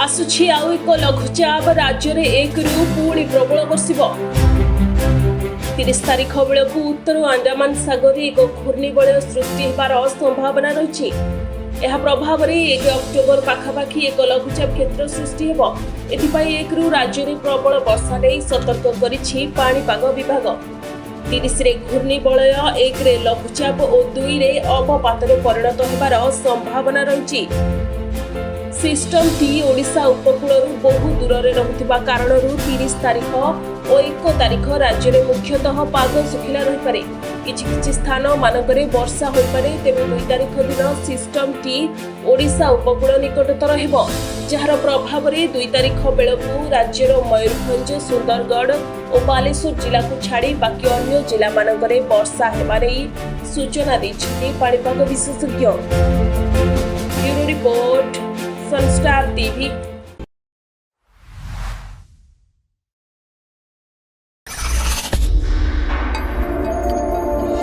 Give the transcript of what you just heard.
आसुछि आउएक लघुचाप राज्य में 1 रु पुणी प्रबल बर्षिब 30 तारिख बेलू उत्तर अंडमान सागर एक घूर्णिबलय सृष्टि होबार संभावना रही। यह प्रभाव में 1 अक्टोबर पाखापाखि एक लघुचाप क्षेत्र सृष्टि होब। एथिपाई 1 रु राज्य में प्रबल वर्षा नहीं सतर्क करिछि पाणीपाग विभाग। 30 रे घूर्णिबलय 1 रे लघुचाप और 2 रे अवपात परिणत होबार संभावना रही। सिस्टम टी ओडिशा उपकूल बहु दूर रहुथिबा कारणरू 30 तारिख और 1 तारिख राज्य में मुख्यतः पाग सुखिला रही पारे। किछि स्थान मानकरे वर्षा होई पारे। तेबे 2 तारिख दिन सिस्टम टी ओडिशा उपकूल निकटतर हेबो, जहार प्रभाव में 2 तारिख बेलू राज्यर मयूरभंज, सुंदरगढ़ और बालेश्वर जिला को छाड़ी बाकी अन्य जिला मानकरे वर्षा हेबा नेई सूचना दैछथि पाणीपाग विशेषज्ञ। Bureau report, Sunstar TV।